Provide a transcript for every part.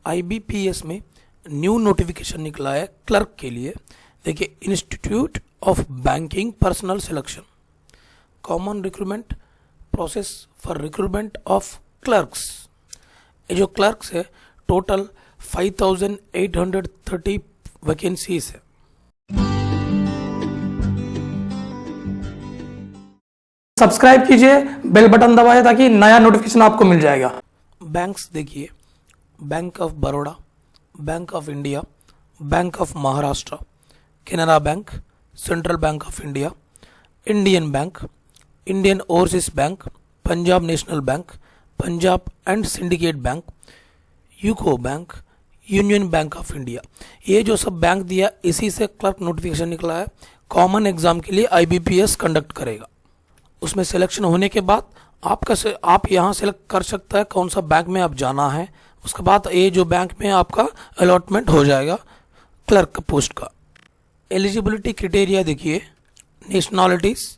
IBPS में new notification निकला है क्लर्क के लिए। देखिए, institute of banking personal selection, common recruitment process for recruitment of clerks. ये जो क्लर्क्स है टोटल 5830 वैकेंसीज है। सब्सक्राइब कीजिए, बेल बटन दबाइए ताकि नया नोटिफिकेशन आपको मिल जाएगा। बैंक्स देखिए, bank of Baroda, bank of India, bank of Maharashtra, Canara bank, central bank of India, Indian bank, Indian overseas bank, Punjab national bank, Punjab and syndicate bank, UCO bank, union bank of India. ये जो सब bank दिया, इसी से clerk notification निकला है। Common exam के लिए आईबीपीएस कंडक्ट करेगा। उसमें सिलेक्शन होने के बाद आप यहाँ सेलेक्ट कर सकता है कौन सा बैंक में आप जाना है। उसके बाद ये जो बैंक में आपका अलॉटमेंट हो जाएगा क्लर्क पोस्ट का। एलिजिबिलिटी क्राइटेरिया देखिए, नेशनलिटीज,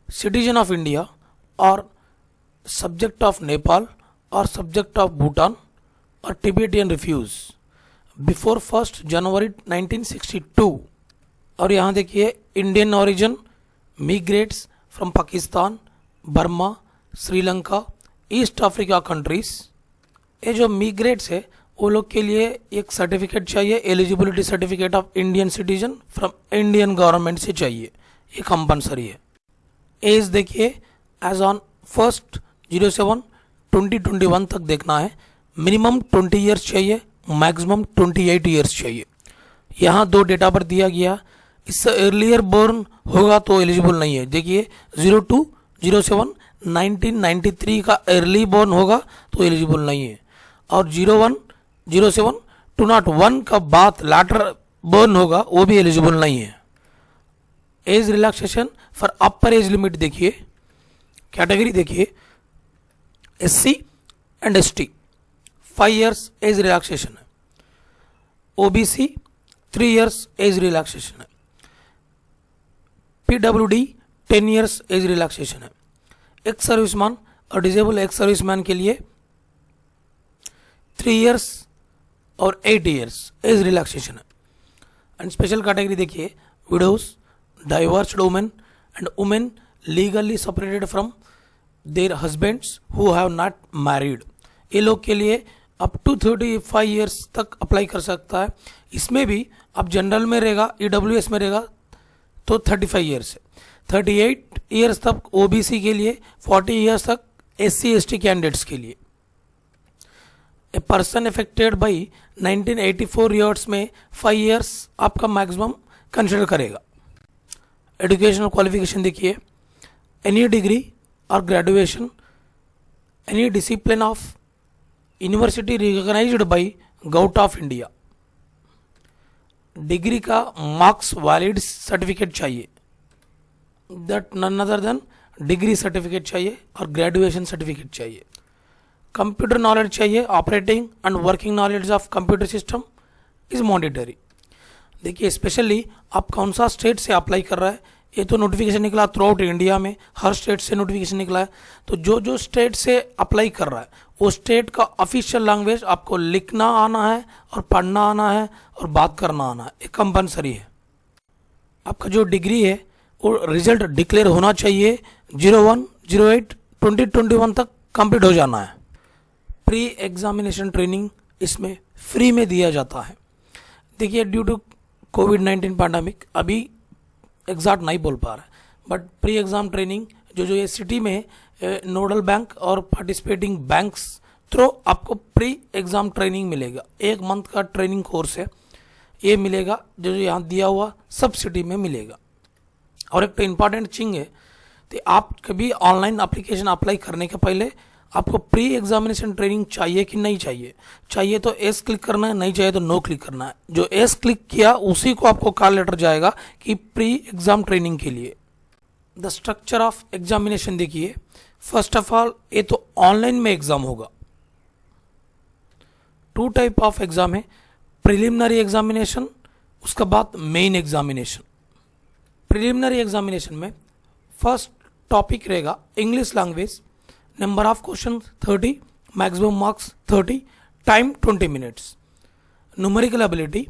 सिटीजन ऑफ इंडिया और सब्जेक्ट ऑफ नेपाल और सब्जेक्ट ऑफ भूटान और टिबेटियन रिफ्यूज बिफोर 1 जनवरी 1962। और यहाँ देखिए, Indian origin, migrants from Pakistan, Burma, Sri Lanka, East Africa countries. ये जो मिग्रेट्स है वो लोग के लिए एक सर्टिफिकेट चाहिए, eligibility certificate of Indian citizen from Indian government से चाहिए, ये कंपलसरी है। एज देखिए, एज ऑन 1/07/2021 तक देखना है। मिनिमम 20 ईयर्स चाहिए, मैक्सिमम 28 ईयर्स चाहिए। यहाँ 2 डेटा बर्थ दिया गया, इससे अर्लियर बोर्न होगा तो एलिजिबल नहीं है। देखिए, 02/07/1993 का अर्ली बोर्न होगा तो एलिजिबल नहीं है, और 01/07/2001 का बाद लैटर बोर्न होगा वो भी एलिजिबल नहीं है। Age relaxation for upper age limit देखिए, कैटेगरी देखिए, SC and ST 5 years age relaxation है, ओबीसी 3 ईयर्स एज रिलैक्सेशन है, पीडब्ल्यूडी 10 ईयर्स एज रिलैक्सेशन है। एक्स सर्विसमैन और डिजेबल एक्स सर्विसमैन के लिए 3 ईयर्स और 8 ईयर्स एज रिलैक्सेशन है। एंड स्पेशल कैटेगरी देखिए, widows, divorced women and women legally separated from their husbands who have not married. ये लोग के लिए अप टू 35 ईयर्स तक अप्लाई कर सकता है। इसमें भी अब जनरल में रहेगा, ईडब्ल्यूएस में रहेगा तो 35 ईयर्स है, 38 ईयर्स तक ओबीसी के लिए, 40 ईयर्स तक एससी एसटी कैंडिडेट्स के लिए। A person affected by 1984 years में 5 ईयर्स आपका मैक्सिमम कंसिडर करेगा। एजुकेशनल क्वालिफिकेशन देखिए, एनी डिग्री और graduation, any discipline of university recognised by government of India. Degree का मार्क्स वैलिड सर्टिफिकेट चाहिए, that none other than degree certificate चाहिए, और graduation certificate चाहिए। कंप्यूटर नॉलेज चाहिए, operating and working knowledge of computer system is mandatory. देखिए, specially आप कौन सा स्टेट से अप्लाई कर रहा है, ये तो नोटिफिकेशन निकला थ्रू आउट इंडिया में, हर स्टेट से नोटिफिकेशन निकला है। तो जो स्टेट से अप्लाई कर रहा है वो स्टेट का ऑफिशियल लैंग्वेज आपको लिखना आना है और पढ़ना आना है और बात करना आना है, ये कंपलसरी है। आपका जो डिग्री है वो रिजल्ट डिक्लेयर होना चाहिए, 01/08/2021 तक कंप्लीट हो जाना है। प्री एग्जामिनेशन ट्रेनिंग इसमें फ्री में दिया जाता है। देखिए, ड्यू टू कोविड-19 पैंडमिक अभी एग्जैक्ट नहीं बोल पा रहा है, बट प्री एग्ज़ाम ट्रेनिंग जो ये सिटी में नोडल बैंक और पार्टिसिपेटिंग बैंक्स थ्रू आपको प्री एग्ज़ाम ट्रेनिंग मिलेगा। 1 मंथ का ट्रेनिंग कोर्स है, ये मिलेगा जो यहाँ दिया हुआ सब सिटी में मिलेगा। और एक तो इम्पॉर्टेंट चीज़ है कि आप कभी ऑनलाइन एप्लीकेशन अप्लाई करने के पहले आपको प्री एग्जामिनेशन ट्रेनिंग चाहिए कि नहीं चाहिए। चाहिए तो एस क्लिक करना है, नहीं चाहिए तो नो क्लिक करना है। जो एस क्लिक किया उसी को आपको कॉल लेटर जाएगा कि प्री एग्जाम ट्रेनिंग के लिए। द स्ट्रक्चर ऑफ एग्जामिनेशन देखिए, फर्स्ट ऑफ ऑल ये तो ऑनलाइन में एग्जाम होगा। 2 टाइप ऑफ एग्जाम है, प्रिलिमिनरी एग्जामिनेशन, उसके बाद मेन एग्जामिनेशन। प्रिलिमिनरी एग्जामिनेशन में फर्स्ट टॉपिक रहेगा English language, number of question 30, maximum marks 30, time 20 minutes. Numerical ability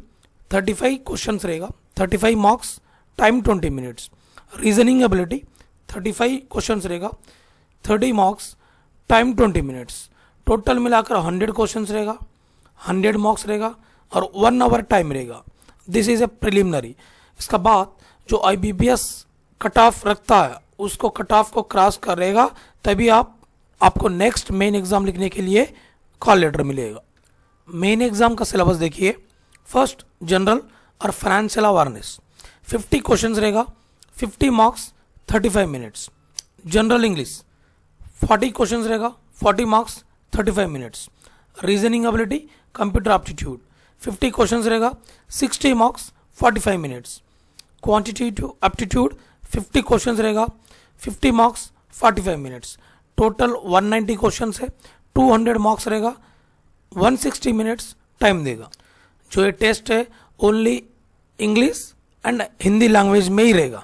35 questions रहेगा, 35 marks, time 20 minutes. Reasoning ability 35 questions रहेगा, 30 marks, time 20 minutes. Total मिलाकर 100 questions रहेगा, 100 marks रहेगा और 1 आवर टाइम रहेगा। This is a preliminary. इसका बाद जो IBPS कट ऑफ रखता है उसको कट ऑफ को क्रॉस करेगा तभी आपको नेक्स्ट मेन एग्जाम लिखने के लिए कॉल लेटर मिलेगा। मेन एग्जाम का सिलेबस देखिए। फर्स्ट जनरल और फाइनेंशियल अवेयरनेस 50 क्वेश्चंस रहेगा, 50 marks, 35 minutes. General English 40 questions रहेगा, 40 marks, 35 minutes. Reasoning ability computer aptitude 50 questions रहेगा, 60 marks, 45 minutes. Quantitative aptitude 50 questions रहेगा, 50 मार्क्स, 45 मिनट्स। टोटल 190 क्वेश्चंस है, 200 marks रहेगा, 160 मिनट्स टाइम देगा। जो ये टेस्ट है only English and Hindi language में ही रहेगा।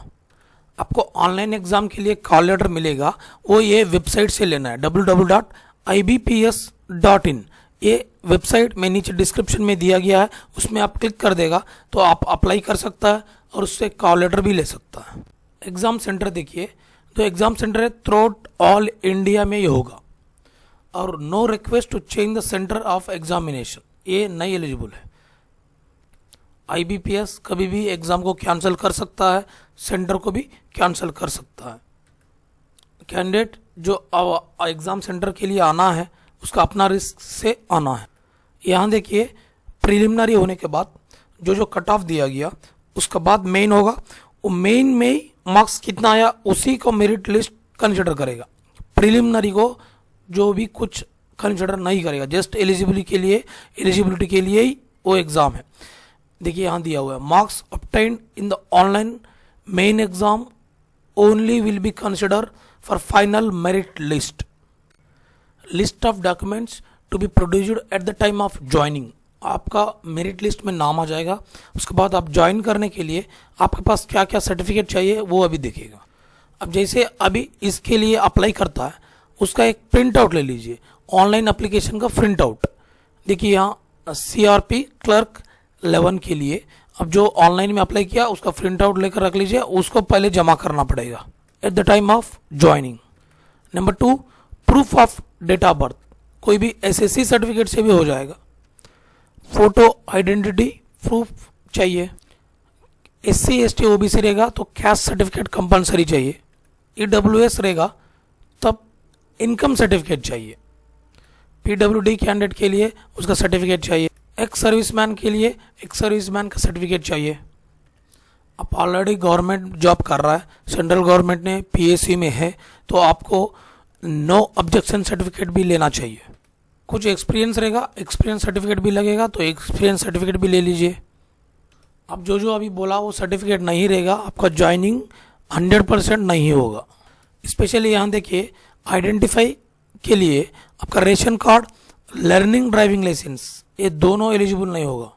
आपको ऑनलाइन एग्जाम के लिए कॉल लेटर मिलेगा, वो ये वेबसाइट से लेना है www.ibps.in। ये वेबसाइट में नीचे डिस्क्रिप्शन में दिया गया है, उसमें आप क्लिक कर देगा तो आप अप्लाई कर सकता है और उससे कॉल लेटर भी ले सकता है। एग्ज़ाम सेंटर देखिए, तो एग्ज़ाम सेंटर है थ्रूआउट ऑल इंडिया में ये होगा और no request to change the centre of examination, ये नहीं एलिजिबल है। IBPS कभी भी एग्ज़ाम को कैंसिल कर सकता है, सेंटर को भी कैंसिल कर सकता है। कैंडिडेट जो एग्ज़ाम सेंटर के लिए आना है उसका अपना रिस्क से आना है। यहाँ देखिए प्रिलिमिनरी होने के बाद जो कट ऑफ दिया गया उसका बाद मेन होगा, वो मेन में ही मार्क्स कितना आया उसी को मेरिट लिस्ट कंसिडर करेगा। प्रिलिमिनरी को जो भी कुछ कंसिडर नहीं करेगा, जस्ट एलिजिबिलिटी के लिए ही वो एग्ज़ाम है। देखिए यहाँ दिया हुआ है marks obtained in the online main exam only will be consider for final merit list. List of documents to be produced at the time of joining. आपका मेरिट लिस्ट में नाम आ जाएगा, उसके बाद आप ज्वाइन करने के लिए आपके पास क्या क्या सर्टिफिकेट चाहिए वो अभी देखेगा। अब जैसे अभी इसके लिए अप्लाई करता है उसका एक प्रिंट आउट ले लीजिए, ऑनलाइन एप्लीकेशन का प्रिंट आउट। देखिए यहाँ CRP क्लर्क 11 के लिए अब जो ऑनलाइन में अप्लाई किया उसका प्रिंट आउट लेकर रख लीजिए, उसको पहले जमा करना पड़ेगा at the time of joining. Number 2 proof of date of birth, कोई भी SSC सर्टिफिकेट से भी हो जाएगा। फोटो आइडेंटिटी प्रूफ चाहिए। SC ST OBC रहेगा तो कैस्ट सर्टिफिकेट कंपलसरी चाहिए। EWS रहेगा तब इनकम सर्टिफिकेट चाहिए। PWD कैंडिडेट के लिए उसका सर्टिफिकेट चाहिए। एक्स सर्विसमैन के लिए एक सर्विसमैन का सर्टिफिकेट चाहिए। आप ऑलरेडी गवर्नमेंट जॉब कर रहा है, सेंट्रल गवर्नमेंट ने PSU में है तो आपको नो ऑब्जेक्शन सर्टिफिकेट भी लेना चाहिए। कुछ एक्सपीरियंस रहेगा, एक्सपीरियंस सर्टिफिकेट भी लगेगा तो एक्सपीरियंस सर्टिफिकेट भी ले लीजिए। अब जो अभी बोला वो सर्टिफिकेट नहीं रहेगा, आपका ज्वाइनिंग 100% नहीं होगा। स्पेशली यहाँ देखिए आइडेंटिफाई के लिए आपका ration card, learning driving licence, ये दोनों एलिजिबल नहीं होगा।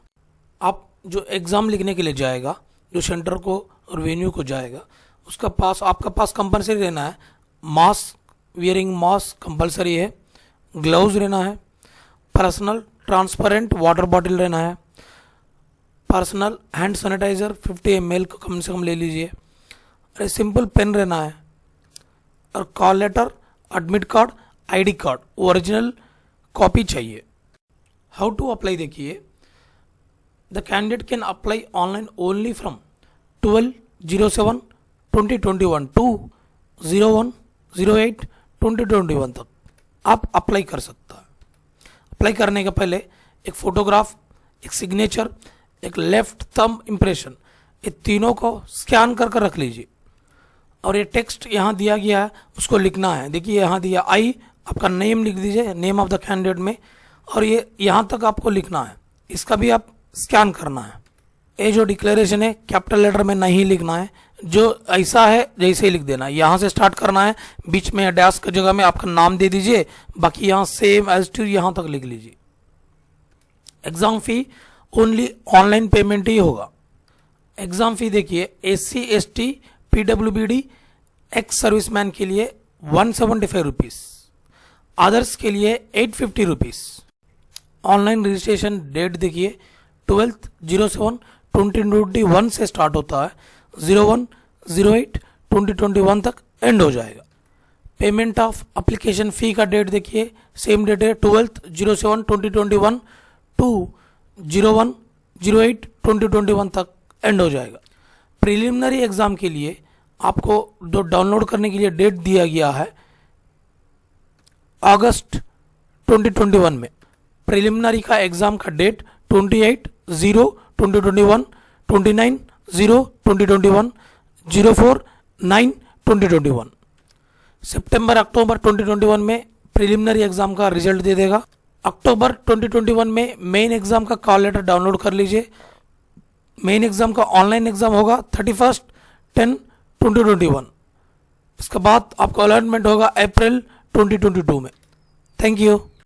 आप जो एग्ज़ाम लिखने के लिए जाएगा, जो सेंटर को और वेन्यू को जाएगा, आपका पास कंपलसरी रहना है। मास्क, वियरिंग मास्क कंपलसरी है, ग्लव्स रहना है, पर्सनल ट्रांसपेरेंट वाटर बॉटल रहना है, पर्सनल हैंड सैनिटाइजर 50 ml को कम से कम ले लीजिए, अरे सिंपल पेन रहना है और call letter, admit card, ID card original copy चाहिए। हाउ टू अप्लाई देखिए, the candidate can apply online only from 12/07/2021 to 01/08/2021 तक आप अप्लाई कर सकता है। अप्लाई करने के पहले एक फोटोग्राफ, एक सिग्नेचर, एक लेफ्ट थंब इम्प्रेशन, ये तीनों को स्कैन कर रख लीजिए और ये टेक्स्ट यहाँ दिया गया है उसको लिखना है। देखिए यहाँ दिया आपका नेम लिख दीजिए, नेम ऑफ द कैंडिडेट में, और ये यहाँ तक आपको लिखना है, इसका भी आप स्कैन करना है। ये जो डिक्लेरेशन है कैपिटल लेटर में नहीं लिखना है, जो ऐसा है जैसे ही लिख देना है। यहाँ से स्टार्ट करना है, बीच में डैश की जगह में आपका नाम दे दीजिए, बाकी यहाँ सेम एज टू यहाँ तक लिख लीजिए। एग्ज़ाम फी ओनली ऑनलाइन पेमेंट ही होगा। एग्ज़ाम फी देखिए SC ST PWBD x serviceman के लिए 175 रुपीज़, अदर्स के लिए 850 रुपीज़। ऑनलाइन रजिस्ट्रेशन डेट देखिए 12th 07 2021 से स्टार्ट होता है, 01/08/2021 तक एंड हो जाएगा। पेमेंट ऑफ एप्लीकेशन फ़ी का डेट देखिए, सेम डेट है 12th 07 2021 टू 01/08/2021 तक एंड हो जाएगा। प्रिलिमिनरी एग्ज़ाम के लिए आपको जो डाउनलोड करने के लिए डेट दिया गया है अगस्त 2021 में, प्रिलिमिनरी का एग्ज़ाम का डेट 28/0/2021, 29/0/2021, 04/9/2021। सितंबर अक्टूबर 2021 में प्रिलिमिनरी एग्ज़ाम का रिजल्ट दे देगा। अक्टूबर 2021 में मेन एग्ज़ाम का कॉल लेटर डाउनलोड कर लीजिए। मेन एग्ज़ाम का ऑनलाइन एग्ज़ाम होगा 31/10/2021। इसके बाद आपका अलॉटमेंट होगा अप्रैल 2022 में। Thank you.